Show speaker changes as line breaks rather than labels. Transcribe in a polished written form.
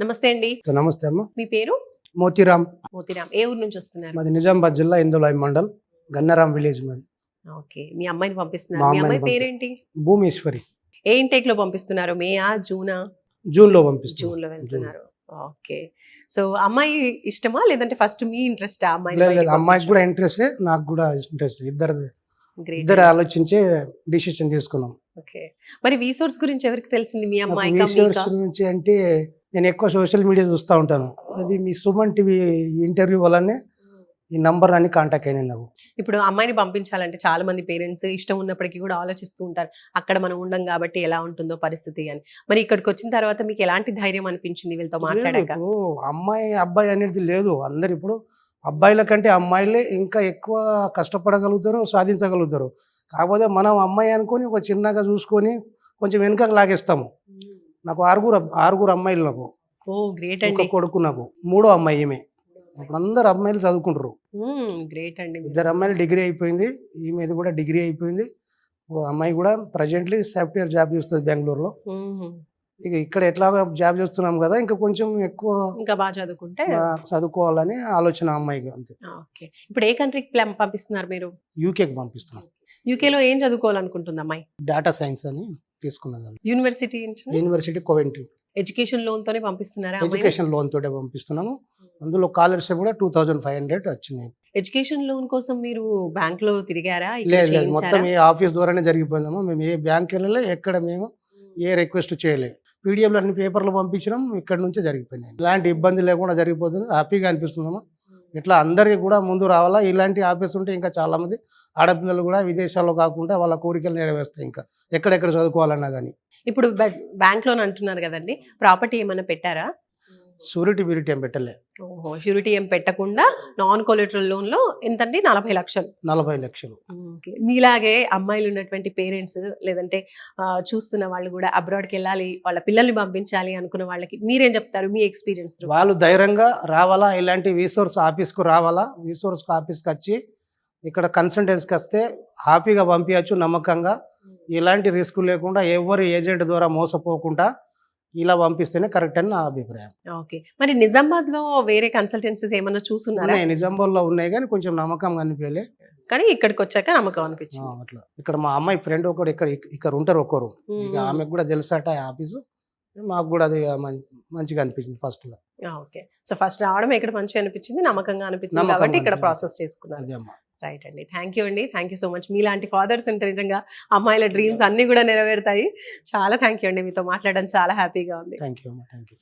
నమస్తే అండి.
నమస్తే అమ్మ.
మీ పేరు?
మోతీరామ్.
మోతిరామ్. ఏ ఊరు నుంచి వస్తున్నారు?
మాది నిజామాబాద్ జిల్లా ఇందులాయి మండల్ గన్నరాం విలేజ్ మాది.
ఓకే. మీ అమ్మాయిని పంపిస్తున్నారు.
మా
మీ అమ్మాయి
అమ్మాయిని
పేరేంటి?
భూమేశ్వరి.
ఏ ఇంటేక్ లో పంపిస్తున్నారు? మేయా, జూనా?
జూన్లో పంపిస్తున్నాం.
జూన్ లో వెళ్తున్నారు. ఓకే. సో అమ్మాయి ఇష్టమా లేదంటే ఫస్ట్ మీ ఇంట్రెస్ట్ అమ్మాయి?
లేదు, అమ్మాయికి కూడా ఇంట్రెస్టే, నాకు కూడా ఇంట్రెస్ట్. ఇద్దరు ఆలోచించే డిసిషన్ తీసుకున్నాం.
ఓకే. మరి రీసోర్స్ గురించి ఎవరికి తెలిసింది? మీ
నాకు
అమ్మాయి
రీసెర్చ్ నుంచి అంటే నేను ఎక్కువ సోషల్ మీడియా చూస్తూ ఉంటాను. అది మీ సుమన్ టీవీ ఇంటర్వ్యూ వల్లనే ఈ నంబర్ అని కాంటాక్ట్ అయినాయి నాకు.
ఇప్పుడు అమ్మాయిని పంపించాలంటే చాలా మంది పేరెంట్స్ ఇష్టం ఉన్నప్పటికీ కూడా ఆలోచిస్తూ ఉంటారు, అక్కడ మనం ఉండం కాబట్టి ఎలా ఉంటుందో పరిస్థితి అని. మరి ఇక్కడికి వచ్చిన తర్వాత మీకు ఎలాంటి ధైర్యం అనిపించింది వీళ్ళతో
లేదు,
మాట్లాడాక?
ఇప్పుడు అమ్మాయి అబ్బాయి అనేది లేదు. అందరు ఇప్పుడు అబ్బాయిల కంటే అమ్మాయిలే ఇంకా ఎక్కువ కష్టపడగలుగుతారు, సాధించగలుగుతారు. కాకపోతే మనం అమ్మాయి అనుకొని ఒక చిన్నగా చూసుకొని కొంచెం వెనుకకు లాగేస్తాము. నాకు ఆరుగురు అమ్మాయిలు. నాకు
ఓ గ్రేట్
ఒక
అండి.
కొడుకు, నాకు మూడో అమ్మాయి ఈమె. ఇప్పుడు అందరు అమ్మాయిలు చదువుకుంటారు.
గ్రేట్ అండి.
ఇద్దరు అమ్మాయిలు డిగ్రీ అయిపోయింది, ఈమెది కూడా డిగ్రీ అయిపోయింది. ఓ అమ్మాయి కూడా ప్రజెంట్లీ సాఫ్ట్వేర్ జాబ్ చేస్తుంది బెంగళూరులో. ఇక ఇక్కడ ఎట్లాగా జాబ్ చేస్తున్నాం కదా, ఇంకా కొంచెం ఎక్కువ
ఇంకా బాగా చదువుకుంటే
చదువుకోవాలని ఆలోచన అమ్మాయికి. అంతే.
ఓకే. ఇప్పుడు ఏ కంట్రీకి పంపిస్తున్నారు మీరు?
యూకేకి పంపిస్తున్నాం.
యూకేలో ఏం చదువుకోవాలనుకుంటుంది అమ్మాయి?
డేటా సైన్స్ అని తీసుకున్నది.
యూనివర్సిటీ ఏంటి?
University Coventry.
ఎడ్యుకేషన్ లోన్ తోనే పంపిస్తున్నారా?
ఎడ్యుకేషన్ లోన్ తోటే పంపిస్తున్నాము. అందులో స్కాలర్షిప్ కూడా 2500 వచ్చినాయి.
ఎడ్యుకేషన్ లోన్ కోసం మీరు బ్యాంక్ లో తిరిగారా? ఇక్కడ
లేదు,
చేయించారా?
మొత్తం ఏ ఆఫీస్ ద్వారానే జరిగిపోయిందమ్మా. మేము ఏ బ్యాంక్ వెళ్ళలే, ఎక్కడ మేము ఏ రిక్వెస్ట్ చేయలేదు. పీడిఎఫ్లు అన్ని పేపర్లు పంపించినాం, ఇక్కడ నుంచే జరిగిపోయినాయి. ఇలాంటి ఇబ్బంది లేకుండా జరిగిపోతుంది, హ్యాపీగా అనిపిస్తుందమ్మా. ఇట్లా అందరికీ కూడా ముందు రావాలా. ఇలాంటి ఆఫీస్ ఉంటే ఇంకా చాలామంది ఆడపిల్లలు కూడా విదేశాల్లో కాకుండా వాళ్ళ కోరికలు నెరవేరుస్తాయి, ఇంకా ఎక్కడెక్కడ చదువుకోవాలన్నా కానీ.
ఇప్పుడు బ్యాంక్ లోన్ అంటున్నారు కదండి, ప్రాపర్టీ ఏమైనా పెట్టారా?
షూరిటీ బ్యూరిటీ ఏం పెట్టలే.
ఓహో, షూరిటీ ఏం పెట్టకుండా నాన్ కొలెటరల్ లోన్ లో ఎంతండి? 40 లక్షలు.
40 లక్షలు.
మీలాగే అమ్మాయిలు ఉన్నటువంటి పేరెంట్స్ లేదంటే చూస్తున్న వాళ్ళు కూడా అబ్రాడ్కి వెళ్ళాలి, వాళ్ళ పిల్లల్ని పంపించాలి అనుకున్న వాళ్ళకి మీరేం చెప్తారు మీ ఎక్స్పీరియన్స్?
వాళ్ళు ధైర్యంగా రావాలా, ఇలాంటి రీసోర్స్ ఆఫీస్కు రావాలా. రీసోర్స్ ఆఫీస్కి వచ్చి ఇక్కడ కన్సల్టెన్సీకి వస్తే హ్యాపీగా పంపించచ్చు, నమ్మకంగా. ఎలాంటి రిస్క్ లేకుండా, ఎవరు ఏజెంట్ ద్వారా మోసపోకుండా ఇలా పంపిస్తేనే కరెక్ట్ అని నా అభిప్రాయం.
ఓకే. మరి నిజామాబాద్ లో వేరే కన్సల్టెన్సీస్ ఏమన్నా చూస్తున్నారా?
నిజామాబాద్లో ఉన్నాయి కానీ కొంచెం నమ్మకం అనిపించలే,
కానీ ఇక్కడికి వచ్చాక నమ్మకం అనిపించింది.
అట్లా. ఇక్కడ మా అమ్మాయి ఫ్రెండ్ ఒకడు ఇక్కడ ఉంటారు ఒకరు, ఇక ఆమెకు కూడా తెలుసట ఆ ఆఫీసు. మాకు కూడా అది మంచిగా అనిపించింది ఫస్ట్ లో.
ఓకే. సో ఫస్ట్ రావడం ఇక్కడ మంచిగా అనిపించింది, నమ్మకంగా అనిపించింది కాబట్టి ఇక్కడ ప్రాసెస్ చేసుకున్నారు.
అదే అమ్మా.
రైట్ అండి. థ్యాంక్ యూ అండి. Thank you so much. మీలాంటి ఫాదర్స్ అంటే నిజంగా అమ్మాయిల డ్రీమ్స్ అన్ని కూడా నెరవేరుతాయి. చాలా థ్యాంక్ యూ అండి. మీతో మాట్లాడడం చాలా హ్యాపీగా ఉంది.
థ్యాంక్ యూ అమ్మా. Thank you.